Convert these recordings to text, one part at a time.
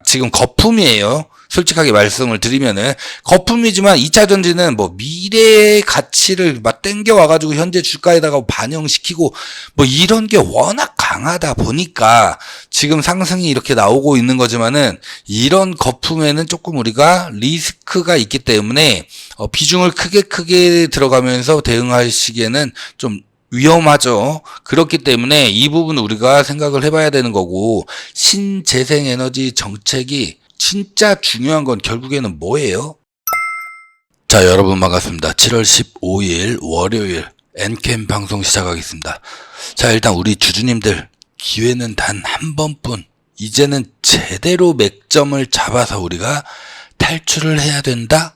지금 거품이에요. 솔직하게 말씀을 드리면은 거품이지만 2차 전지는 뭐 미래의 가치를 막 땡겨와가지고 현재 주가에다가 반영시키고 뭐 이런 게 워낙 강하다 보니까 지금 상승이 이렇게 나오고 있는 거지만은 이런 거품에는 조금 우리가 리스크가 있기 때문에 비중을 크게 들어가면서 대응하시기에는 좀 위험하죠. 그렇기 때문에 이 부분 우리가 생각을 해봐야 되는 거고, 신재생에너지 정책이 진짜 중요한 건 결국에는 뭐예요? 자, 여러분 반갑습니다. 7월 15일 월요일 엔캠 방송 시작하겠습니다. 자, 일단 우리 주주님들 기회는 단 한 번뿐. 이제는 제대로 맥점을 잡아서 우리가 탈출을 해야 된다?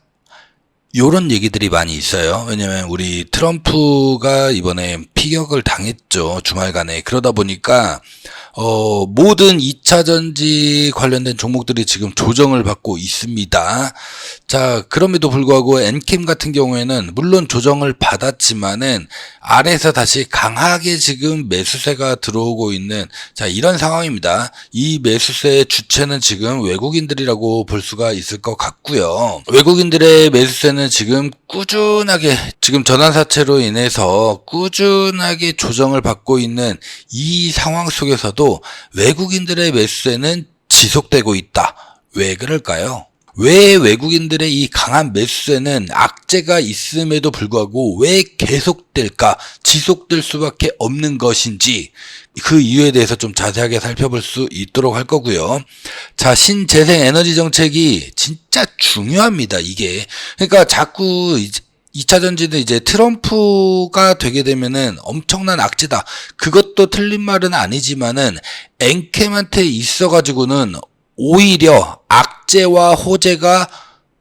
요런 얘기들이 많이 있어요. 왜냐면 우리 트럼프가 이번에 피격을 당했죠. 주말간에. 그러다 보니까 모든 2차 전지 관련된 종목들이 지금 조정을 받고 있습니다. 자, 그럼에도 불구하고 엔캠 같은 경우에는 물론 조정을 받았지만은 아래에서 다시 강하게 지금 매수세가 들어오고 있는, 자, 이런 상황입니다. 이 매수세의 주체는 지금 외국인들이라고 볼 수가 있을 것 같고요. 외국인들의 매수세는 지금 꾸준하게 지금 전환사채로 인해서 꾸준하게 조정을 받고 있는 이 상황 속에서도 외국인들의 매수세는 지속되고 있다. 왜 그럴까요? 왜 외국인들의 이 강한 매수세는 악재가 있음에도 불구하고 왜 계속될까? 지속될 수밖에 없는 것인지 그 이유에 대해서 좀 자세하게 살펴볼 수 있도록 할 거고요. 자, 신재생 에너지 정책이 진짜 중요합니다, 이게. 그러니까 자꾸 2차 전지는 이제 트럼프가 되게 되면은 엄청난 악재다. 그것도 틀린 말은 아니지만은 엔캠한테 있어가지고는 오히려 악재와 호재가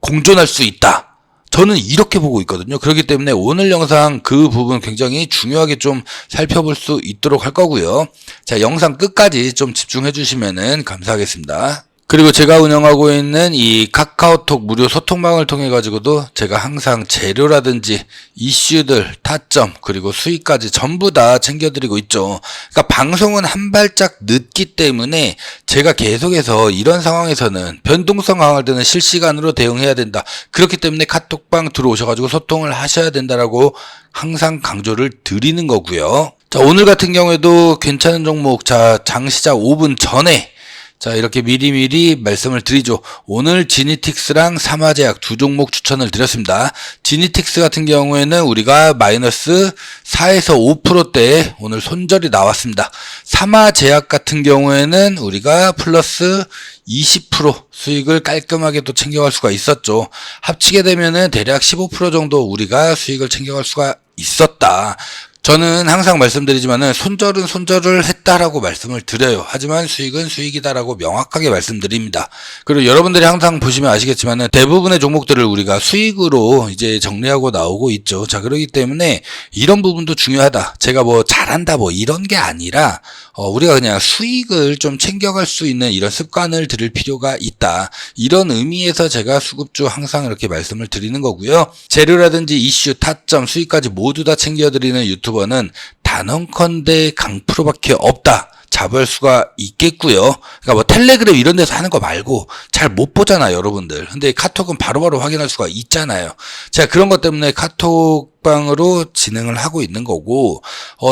공존할 수 있다. 저는 이렇게 보고 있거든요. 그렇기 때문에 오늘 영상 그 부분 굉장히 중요하게 좀 살펴볼 수 있도록 할 거고요. 자, 영상 끝까지 좀 집중해 주시면은 감사하겠습니다. 그리고 제가 운영하고 있는 이 카카오톡 무료 소통방을 통해 가지고도 제가 항상 재료라든지 이슈들, 타점, 그리고 수익까지 전부 다 챙겨드리고 있죠. 그러니까 방송은 한 발짝 늦기 때문에 제가 계속해서 이런 상황에서는 변동성 강할 때는 실시간으로 대응해야 된다. 그렇기 때문에 카톡방 들어오셔가지고 소통을 하셔야 된다라고 항상 강조를 드리는 거고요. 자, 오늘 같은 경우에도 괜찮은 종목, 자, 장 시작 5분 전에 자, 이렇게 미리미리 말씀을 드리죠. 오늘 지니틱스랑 삼화제약 두 종목 추천을 드렸습니다. 지니틱스 같은 경우에는 우리가 마이너스 4에서 5%대 오늘 손절이 나왔습니다. 삼화제약 같은 경우에는 우리가 플러스 20% 수익을 깔끔하게 또 챙겨갈 수가 있었죠. 합치게 되면은 대략 15% 정도 우리가 수익을 챙겨갈 수가 있었다. 저는 항상 말씀드리지만은 손절은 손절을 했다라고 말씀을 드려요. 하지만 수익은 수익이다라고 명확하게 말씀드립니다. 그리고 여러분들이 항상 보시면 아시겠지만은 대부분의 종목들을 우리가 수익으로 이제 정리하고 나오고 있죠. 자, 그렇기 때문에 이런 부분도 중요하다. 제가 뭐 잘한다 뭐 이런 게 아니라 우리가 그냥 수익을 좀 챙겨갈 수 있는 이런 습관을 들일 필요가 있다. 이런 의미에서 제가 수급주 항상 이렇게 말씀을 드리는 거고요. 재료라든지 이슈, 타점, 수익까지 모두 다 챙겨드리는 유튜버는 단언컨대 강프로밖에 없다. 잡을 수가 있겠고요. 그러니까 뭐 텔레그램 이런 데서 하는 거 말고 잘 못 보잖아요, 여러분들. 근데 카톡은 바로바로 확인할 수가 있잖아요. 제가 그런 것 때문에 카톡방으로 진행을 하고 있는 거고,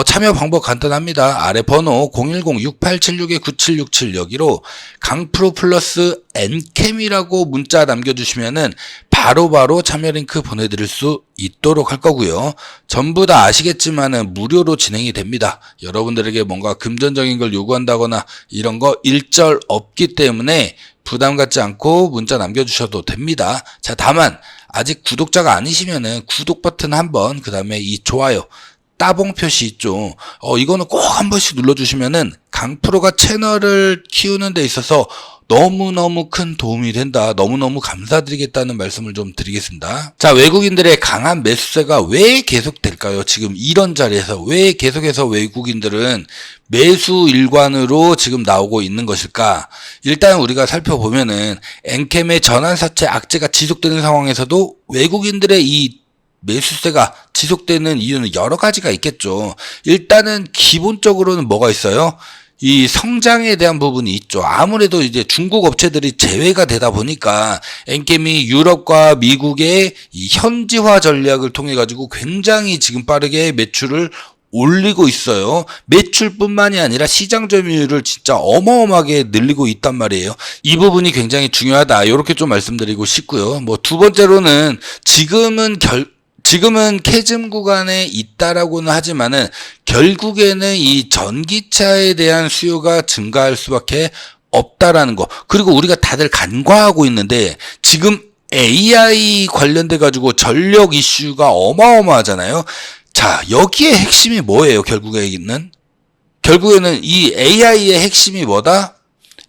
참여 방법 간단합니다. 아래 번호 010-6876-9767 여기로 강프로 플러스 엔캠이라고 문자 남겨주시면은 바로바로 참여 링크 보내드릴 수 있도록 할 거고요. 전부 다 아시겠지만은 무료로 진행이 됩니다. 여러분들에게 뭔가 금전적인 걸 요구한다거나 이런 거 일절 없기 때문에 부담 갖지 않고 문자 남겨주셔도 됩니다. 자, 다만 아직 구독자가 아니시면은 구독 버튼 한번, 그 다음에 이 좋아요 따봉 표시 있죠. 이거는 꼭 한 번씩 눌러주시면은 강프로가 채널을 키우는 데 있어서 너무너무 큰 도움이 된다. 너무너무 감사드리겠다는 말씀을 좀 드리겠습니다. 자, 외국인들의 강한 매수세가 왜 계속될까요? 지금 이런 자리에서 왜 계속해서 외국인들은 매수 일관으로 지금 나오고 있는 것일까? 일단 우리가 살펴보면은 엔캠의 전환사채 악재가 지속되는 상황에서도 외국인들의 이 매수세가 지속되는 이유는 여러 가지가 있겠죠. 일단은 기본적으로는 뭐가 있어요? 이 성장에 대한 부분이 있죠. 아무래도 이제 중국 업체들이 제외가 되다 보니까 엔캠이 유럽과 미국의 이 현지화 전략을 통해 가지고 굉장히 지금 빠르게 매출을 올리고 있어요. 매출뿐만이 아니라 시장 점유율을 진짜 어마어마하게 늘리고 있단 말이에요. 이 부분이 굉장히 중요하다. 이렇게 좀 말씀드리고 싶고요. 뭐 두 번째로는 지금은 캐즘 구간에 있다라고는 하지만은 결국에는 이 전기차에 대한 수요가 증가할 수밖에 없다라는 거. 그리고 우리가 다들 간과하고 있는데 지금 AI 관련돼 가지고 전력 이슈가 어마어마하잖아요. 자, 여기에 핵심이 뭐예요? 결국에는 이 AI의 핵심이 뭐다?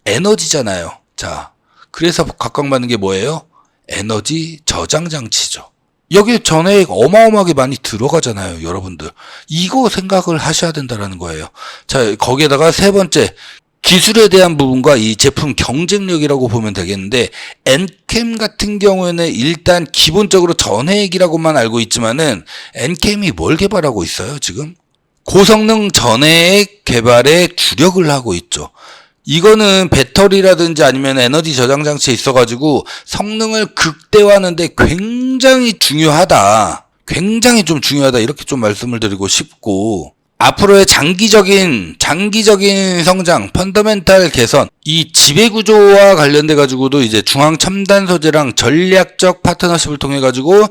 에너지잖아요. 자, 그래서 각광받는 게 뭐예요? 에너지 저장 장치죠. 여기에 전액 어마어마하게 많이 들어가잖아요, 여러분들. 이거 생각을 하셔야 된다라는 거예요. 자, 거기에다가 세 번째, 기술에 대한 부분과 이 제품 경쟁력이라고 보면 되겠는데, 엔캠 같은 경우에는 일단 기본적으로 전해액이라고만 알고 있지만은, 엔캠이 뭘 개발하고 있어요, 지금? 고성능 전해액 개발에 주력을 하고 있죠. 이거는 배터리라든지 아니면 에너지 저장 장치에 있어가지고 성능을 극대화하는데 굉장히 중요하다. 굉장히 좀 중요하다. 이렇게 좀 말씀을 드리고 싶고, 앞으로의 장기적인 성장, 펀더멘탈 개선, 이 지배구조와 관련돼 가지고도 이제 중앙 첨단 소재랑 전략적 파트너십을 통해 가지고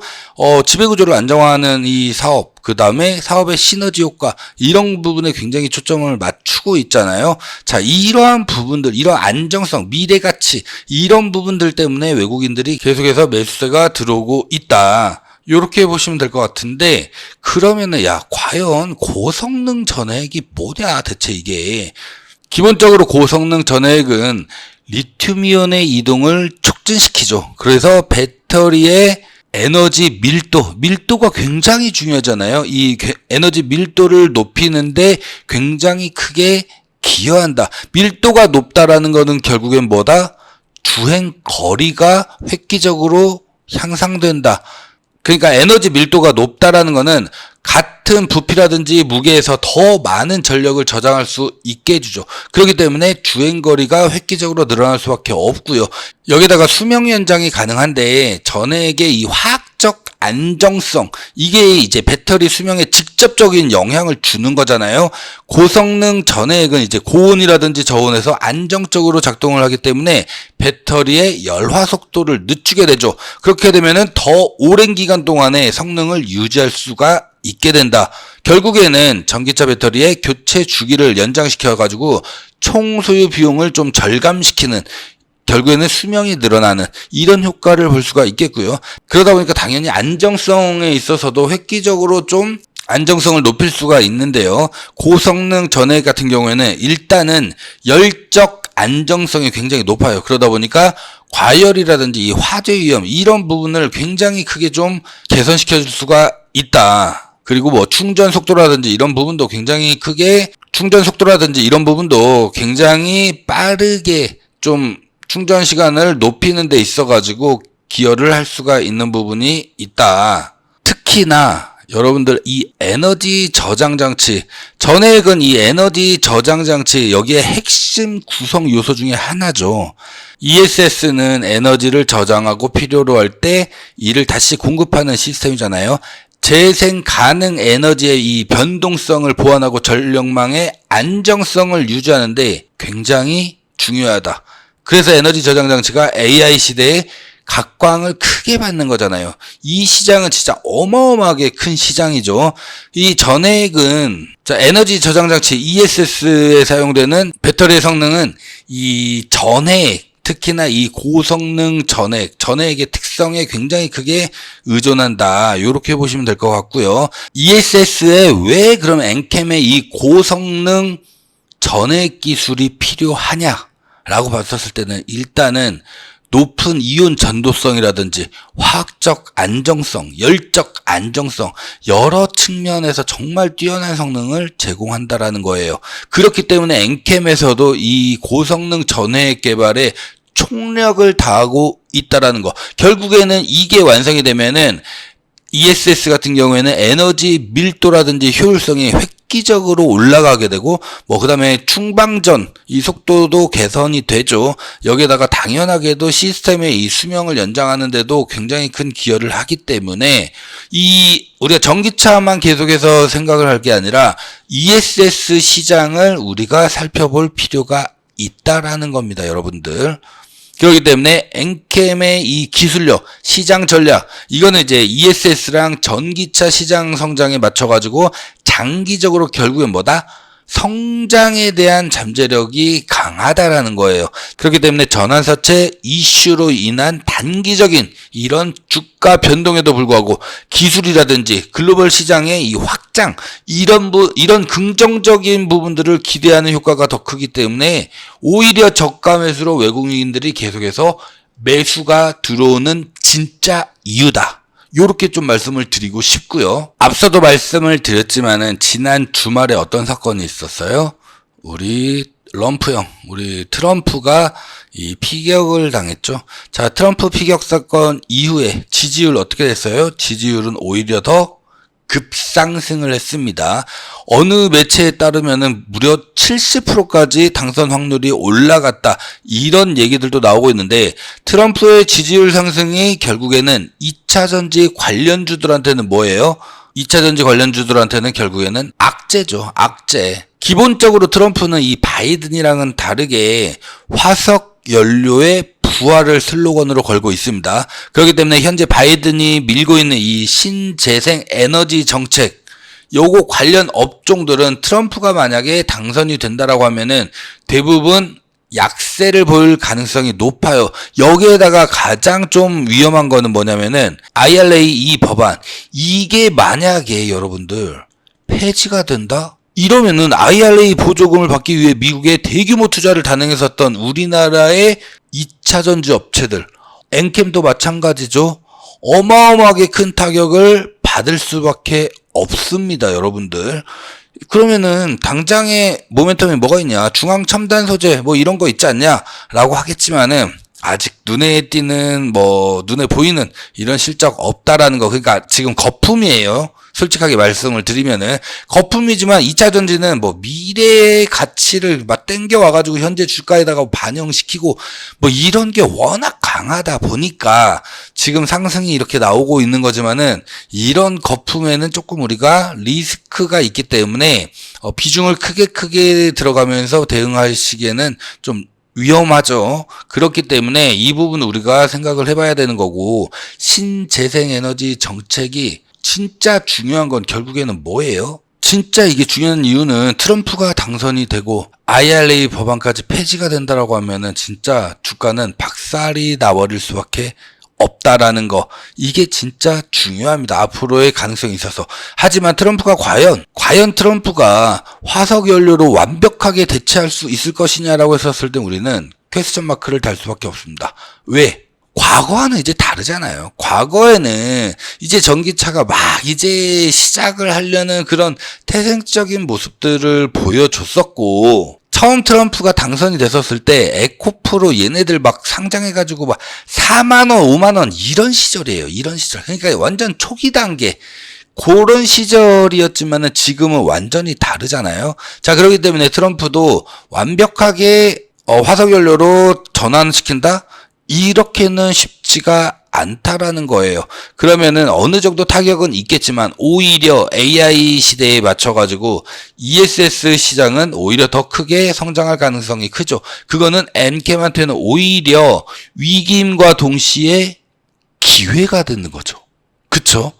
지배구조를 안정화하는 이 사업, 그 다음에 사업의 시너지 효과, 이런 부분에 굉장히 초점을 맞추고 있잖아요. 자, 이러한 부분들, 이런 안정성, 미래 가치, 이런 부분들 때문에 외국인들이 계속해서 매수세가 들어오고 있다. 요렇게 보시면 될 것 같은데, 그러면은 과연 고성능 전해액이 뭐냐 대체 이게. 기본적으로 고성능 전해액은 리튬이온의 이동을 촉진시키죠. 그래서 배터리의 에너지 밀도가 굉장히 중요하잖아요. 이 에너지 밀도를 높이는데 굉장히 크게 기여한다. 밀도가 높다라는 거는 결국엔 뭐다? 주행 거리가 획기적으로 향상된다. 그러니까 에너지 밀도가 높다라는 거는 같은 부피라든지 무게에서 더 많은 전력을 저장할 수 있게 해주죠. 그렇기 때문에 주행거리가 획기적으로 늘어날 수밖에 없고요. 여기다가 수명 연장이 가능한데 전액의 이 화학적 안정성, 이게 이제 배터리 수명에 직접적인 영향을 주는 거잖아요. 고성능 전해액은 이제 고온이라든지 저온에서 안정적으로 작동을 하기 때문에 배터리의 열화 속도를 늦추게 되죠. 그렇게 되면은 더 오랜 기간 동안의 성능을 유지할 수가 있게 된다. 결국에는 전기차 배터리의 교체 주기를 연장시켜 가지고 총 소유 비용을 좀 절감시키는, 결국에는 수명이 늘어나는 이런 효과를 볼 수가 있겠고요. 그러다 보니까 당연히 안정성에 있어서도 획기적으로 좀 안정성을 높일 수가 있는데요. 고성능 전해액 같은 경우에는 일단은 열적 안정성이 굉장히 높아요. 그러다 보니까 과열이라든지 이 화재 위험, 이런 부분을 굉장히 크게 좀 개선시켜 줄 수가 있다. 그리고 뭐 충전 속도라든지 이런 부분도 굉장히 빠르게 좀 충전 시간을 높이는 데 있어 가지고 기여를 할 수가 있는 부분이 있다. 특히나 여러분들 이 에너지 저장 장치, 전액은 이 에너지 저장 장치, 여기에 핵심 구성 요소 중에 하나죠. ESS는 에너지를 저장하고 필요로 할 때 이를 다시 공급하는 시스템이잖아요. 재생 가능 에너지의 이 변동성을 보완하고 전력망의 안정성을 유지하는데 굉장히 중요하다. 그래서 에너지 저장 장치가 AI 시대에 각광을 크게 받는 거잖아요. 이 시장은 진짜 어마어마하게 큰 시장이죠. 이 전액은, 에너지 저장 장치 ESS에 사용되는 배터리의 성능은 이 전액, 특히나 이 고성능 전액의 특성에 굉장히 크게 의존한다. 이렇게 보시면 될 것 같고요. ESS에 왜 그럼 엔캠의 이 고성능 전액 기술이 필요하냐라고 봤었을 때는 일단은 높은 이온 전도성이라든지 화학적 안정성, 열적 안정성, 여러 측면에서 정말 뛰어난 성능을 제공한다라는 거예요. 그렇기 때문에 엔캠에서도 이 고성능 전해액 개발에 총력을 다하고 있다라는 거. 결국에는 이게 완성이 되면은 ESS 같은 경우에는 에너지 밀도라든지 효율성이 획기적으로 올라가게 되고 그 다음에 충방전 이 속도도 개선이 되죠. 여기에다가 당연하게도 시스템의 이 수명을 연장하는 데도 굉장히 큰 기여를 하기 때문에 우리가 전기차만 계속해서 생각을 할 게 아니라 ESS 시장을 우리가 살펴볼 필요가 있다라는 겁니다, 여러분들. 그렇기 때문에 엔캠의 이 기술력, 시장 전략, 이거는 이제 ESS랑 전기차 시장 성장에 맞춰가지고 장기적으로 결국엔 뭐다? 성장에 대한 잠재력이 강하다라는 거예요. 그렇기 때문에 전환사채 이슈로 인한 단기적인 이런 주가 변동에도 불구하고 기술이라든지 글로벌 시장의 이 확장, 이런 긍정적인 부분들을 기대하는 효과가 더 크기 때문에 오히려 저가 매수로 외국인들이 계속해서 매수가 들어오는 진짜 이유다. 요렇게 좀 말씀을 드리고 싶고요. 앞서도 말씀을 드렸지만은 지난 주말에 어떤 사건이 있었어요? 우리 트럼프가 이 피격을 당했죠. 자, 트럼프 피격 사건 이후에 지지율 어떻게 됐어요? 지지율은 오히려 더 급상승을 했습니다. 어느 매체에 따르면은 무려 70%까지 당선 확률이 올라갔다. 이런 얘기들도 나오고 있는데 트럼프의 지지율 상승이 결국에는 2차전지 관련주들한테는 뭐예요? 2차전지 관련주들한테는 결국에는 악재죠. 악재. 기본적으로 트럼프는 이 바이든이랑은 다르게 화석 연료의 부활을 슬로건으로 걸고 있습니다. 그렇기 때문에 현재 바이든이 밀고 있는 이 신재생 에너지 정책, 요거 관련 업종들은 트럼프가 만약에 당선이 된다라고 하면은 대부분 약세를 보일 가능성이 높아요. 여기에다가 가장 좀 위험한 거는 뭐냐면은 IRA 이 법안, 이게 만약에 여러분들 폐지가 된다? 이러면은 IRA 보조금을 받기 위해 미국에 대규모 투자를 단행했었던 우리나라의 2차전지 업체들, 엔캠도 마찬가지죠. 어마어마하게 큰 타격을 받을 수밖에 없습니다, 여러분들. 그러면은 당장의 모멘텀이 뭐가 있냐? 중앙 첨단 소재 이런 거 있지 않냐? 라고 하겠지만은 아직 눈에 띄는 눈에 보이는 이런 실적 없다라는 거. 그러니까 지금 거품이에요. 솔직하게 말씀을 드리면은 거품이지만 2차 전지는 미래의 가치를 땡겨 와가지고 현재 주가에다가 반영시키고 이런 게 워낙 강하다 보니까 지금 상승이 이렇게 나오고 있는 거지만은 이런 거품에는 조금 우리가 리스크가 있기 때문에 비중을 크게 들어가면서 대응하시기에는 좀 위험하죠. 그렇기 때문에 이 부분 우리가 생각을 해봐야 되는 거고, 신재생에너지 정책이 진짜 중요한 건 결국에는 뭐예요? 진짜 이게 중요한 이유는 트럼프가 당선이 되고 IRA 법안까지 폐지가 된다라고 하면은 진짜 주가는 박살이 나버릴 수밖에 없다라는 거. 이게 진짜 중요합니다. 앞으로의 가능성이 있어서. 하지만 트럼프가 과연 트럼프가 화석 연료로 완벽하게 대체할 수 있을 것이냐라고 했었을 때 우리는 퀘스천 마크를 달 수밖에 없습니다. 왜? 과거와는 이제 다르잖아요. 과거에는 이제 전기차가 이제 시작을 하려는 그런 태생적인 모습들을 보여줬었고, 처음 트럼프가 당선이 됐었을 때 에코프로 얘네들 상장해가지고 4만원, 5만원 이런 시절이에요. 이런 시절. 그러니까 완전 초기 단계. 그런 시절이었지만은 지금은 완전히 다르잖아요. 자, 그렇기 때문에 트럼프도 완벽하게 화석연료로 전환시킨다? 이렇게는 쉽지가 않다라는 거예요. 그러면은 어느 정도 타격은 있겠지만 오히려 AI 시대에 맞춰가지고 ESS 시장은 오히려 더 크게 성장할 가능성이 크죠. 그거는 엔캠한테는 오히려 위기임과 동시에 기회가 되는 거죠. 그쵸?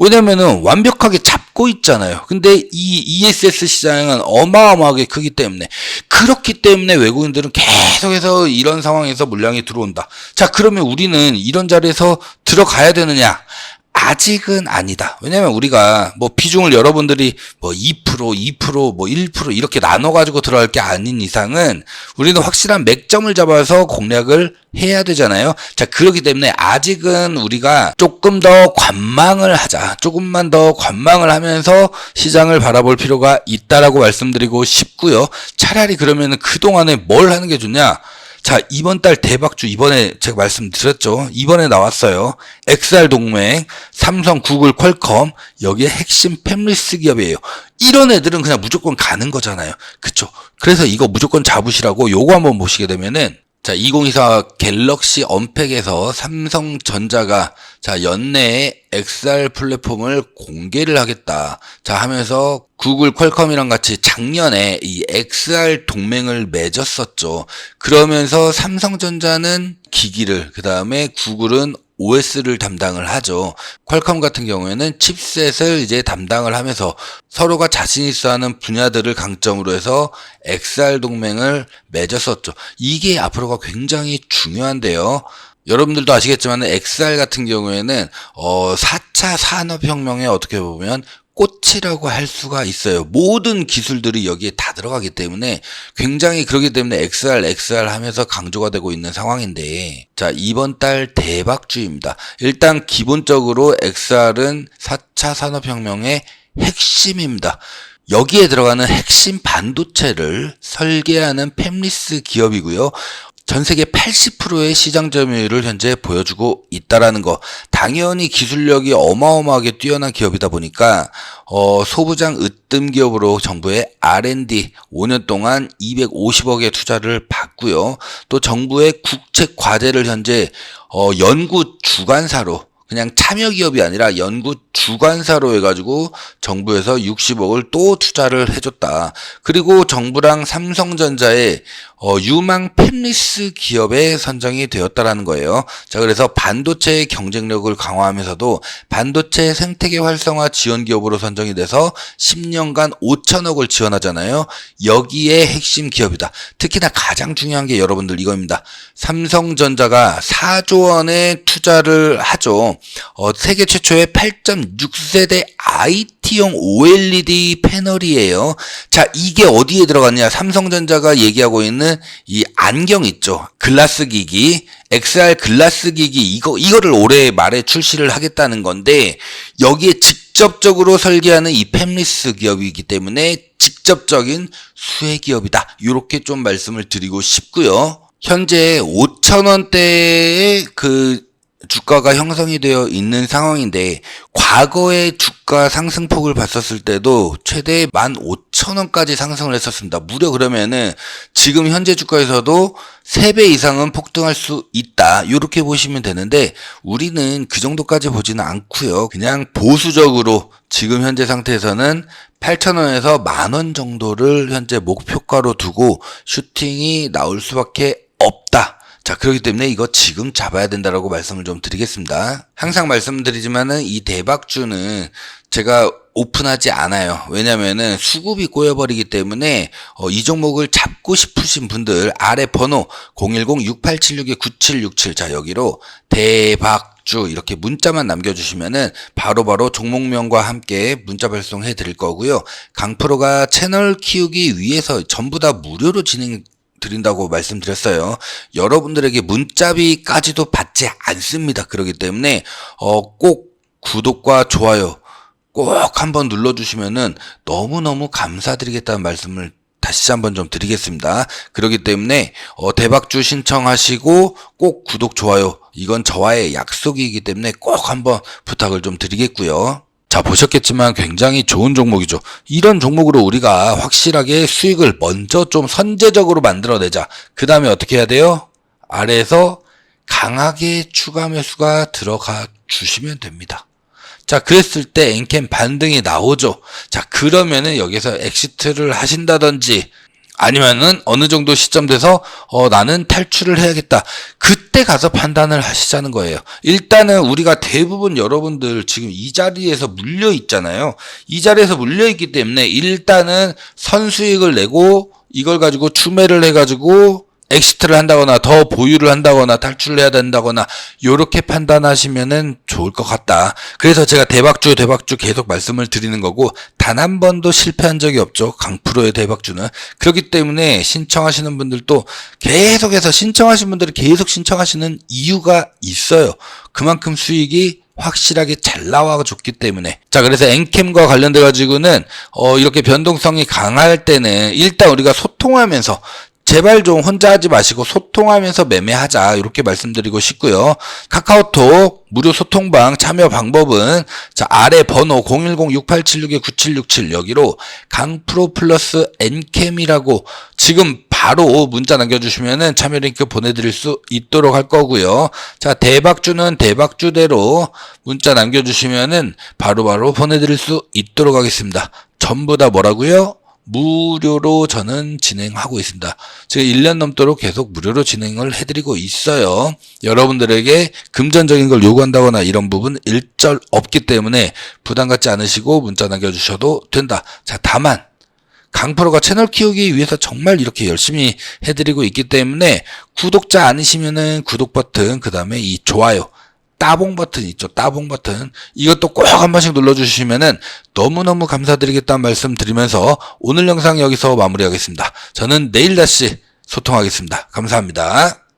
왜냐면은 완벽하게 잡고 있잖아요. 근데 이 ESS 시장은 어마어마하게 크기 때문에, 그렇기 때문에 외국인들은 계속해서 이런 상황에서 물량이 들어온다. 자, 그러면 우리는 이런 자리에서 들어가야 되느냐? 아직은 아니다. 왜냐면 우리가 비중을 여러분들이 2%, 1% 이렇게 나눠가지고 들어갈 게 아닌 이상은 우리는 확실한 맥점을 잡아서 공략을 해야 되잖아요. 자, 그렇기 때문에 아직은 우리가 조금 더 관망을 하자. 조금만 더 관망을 하면서 시장을 바라볼 필요가 있다라고 말씀드리고 싶고요. 차라리 그러면은 그동안에 뭘 하는 게 좋냐? 자, 이번 달 대박주, 이번에 제가 말씀드렸죠. 이번에 나왔어요. XR 동맹, 삼성, 구글, 퀄컴, 여기에 핵심 팹리스 기업이에요. 이런 애들은 그냥 무조건 가는 거잖아요. 그쵸? 그래서 이거 무조건 잡으시라고 요거 한번 보시게 되면은, 자, 2024 갤럭시 언팩에서 삼성전자가 자, 연내에 XR 플랫폼을 공개를 하겠다. 자, 하면서 구글, 퀄컴이랑 같이 작년에 이 XR 동맹을 맺었었죠. 그러면서 삼성전자는 기기를, 그 다음에 구글은 OS를 담당을 하죠. 퀄컴 같은 경우에는 칩셋을 이제 담당을 하면서 서로가 자신 있어 하는 분야들을 강점으로 해서 XR 동맹을 맺었었죠. 이게 앞으로가 굉장히 중요한데요. 여러분들도 아시겠지만 XR 같은 경우에는 4차 산업혁명에 어떻게 보면 꽃이라고 할 수가 있어요. 모든 기술들이 여기에 다 들어가기 때문에 굉장히 그렇기 때문에 XR 하면서 강조가 되고 있는 상황인데, 자, 이번 달 대박주입니다. 일단 기본적으로 XR은 4차 산업혁명의 핵심입니다. 여기에 들어가는 핵심 반도체를 설계하는 팹리스 기업이고요. 전 세계 80%의 시장 점유율을 현재 보여주고 있다라는 거. 당연히 기술력이 어마어마하게 뛰어난 기업이다 보니까 소부장 으뜸 기업으로 정부의 R&D 5년 동안 250억의 투자를 받고요. 또 정부의 국책 과제를 현재 연구 주관사로, 그냥 참여 기업이 아니라 연구 주관사로 해가지고 정부에서 60억을 또 투자를 해줬다. 그리고 정부랑 삼성전자의 유망 팹리스 기업에 선정이 되었다라는 거예요. 자, 그래서 반도체의 경쟁력을 강화하면서도 반도체 생태계 활성화 지원 기업으로 선정이 돼서 10년간 5천억을 지원하잖아요. 여기에 핵심 기업이다. 특히나 가장 중요한 게 여러분들 이겁니다. 삼성전자가 4조 원의 투자를 하죠. 세계 최초의 8.6세대 IT용 OLED 패널이에요. 자, 이게 어디에 들어갔냐? 삼성전자가 얘기하고 있는 이 안경 있죠. 글라스 기기, XR 글라스 기기, 이거를 올해 말에 출시를 하겠다는 건데, 여기에 직접적으로 설계하는 이 팹리스 기업이기 때문에 직접적인 수혜 기업이다. 이렇게 좀 말씀을 드리고 싶고요. 현재 5,000원대의 주가가 형성이 되어 있는 상황인데, 과거의 주가 상승폭을 봤었을 때도 최대 15,000원까지 상승을 했었습니다. 무려 그러면은 지금 현재 주가에서도 3배 이상은 폭등할 수 있다. 이렇게 보시면 되는데, 우리는 그 정도까지 보지는 않고요. 그냥 보수적으로 지금 현재 상태에서는 8,000원에서 10,000원 정도를 현재 목표가로 두고 슈팅이 나올 수밖에 없다. 자, 그렇기 때문에 이거 지금 잡아야 된다라고 말씀을 좀 드리겠습니다. 항상 말씀드리지만은 이 대박주는 제가 오픈하지 않아요. 왜냐면은 수급이 꼬여버리기 때문에 이 종목을 잡고 싶으신 분들 아래 번호 010-6876-9767, 자, 여기로 대박주 이렇게 문자만 남겨주시면은 바로바로 종목명과 함께 문자 발송해 드릴 거고요. 강프로가 채널 키우기 위해서 전부 다 무료로 드린다고 말씀드렸어요. 여러분들에게 문자비까지도 받지 않습니다. 그렇기 때문에 꼭 구독과 좋아요 꼭 한번 눌러주시면은 너무너무 감사드리겠다는 말씀을 다시 한번 좀 드리겠습니다. 그렇기 때문에 대박주 신청하시고 꼭 구독, 좋아요, 이건 저와의 약속이기 때문에 꼭 한번 부탁을 좀 드리겠고요. 자, 보셨겠지만 굉장히 좋은 종목이죠. 이런 종목으로 우리가 확실하게 수익을 먼저 좀 선제적으로 만들어내자. 그 다음에 어떻게 해야 돼요? 아래에서 강하게 추가 매수가 들어가 주시면 됩니다. 자, 그랬을 때 엔캠 반등이 나오죠. 자, 그러면은 여기서 엑시트를 하신다든지 아니면은 어느 정도 시점 돼서 나는 탈출을 해야겠다. 그때 가서 판단을 하시자는 거예요. 일단은 우리가 대부분 여러분들 지금 이 자리에서 물려 있잖아요. 이 자리에서 물려 있기 때문에 일단은 선수익을 내고 이걸 가지고 추매를 해가지고 엑시트를 한다거나 더 보유를 한다거나 탈출을 해야 된다거나 요렇게 판단하시면은 좋을 것 같다. 그래서 제가 대박주 계속 말씀을 드리는 거고, 단 한 번도 실패한 적이 없죠. 강프로의 대박주는. 그렇기 때문에 신청하시는 분들도 계속해서 신청하시는 분들이 계속 신청하시는 이유가 있어요. 그만큼 수익이 확실하게 잘 나와줬기 때문에. 자, 그래서 엔캠과 관련돼 가지고는 이렇게 변동성이 강할 때는 일단 우리가 소통하면서 제발 좀 혼자 하지 마시고 소통하면서 매매하자 이렇게 말씀드리고 싶고요. 카카오톡 무료 소통방 참여 방법은 자 아래 번호 010-6876-9767 여기로 강프로 플러스 엔캠이라고 지금 바로 문자 남겨주시면은 참여 링크 보내드릴 수 있도록 할 거고요. 자 대박주는 대박주대로 문자 남겨주시면은 바로바로 보내드릴 수 있도록 하겠습니다. 전부 다 뭐라고요? 무료로 저는 진행하고 있습니다. 지금 1년 넘도록 계속 무료로 진행을 해드리고 있어요. 여러분들에게 금전적인 걸 요구한다거나 이런 부분 일절 없기 때문에 부담 갖지 않으시고 문자 남겨주셔도 된다. 자, 다만 강프로가 채널 키우기 위해서 정말 이렇게 열심히 해드리고 있기 때문에 구독자 아니시면은 구독 버튼, 그 다음에 이 좋아요, 따봉 버튼 있죠. 따봉 버튼. 이것도 꼭 한 번씩 눌러주시면은 너무너무 감사드리겠다는 말씀 드리면서 오늘 영상 여기서 마무리하겠습니다. 저는 내일 다시 소통하겠습니다. 감사합니다.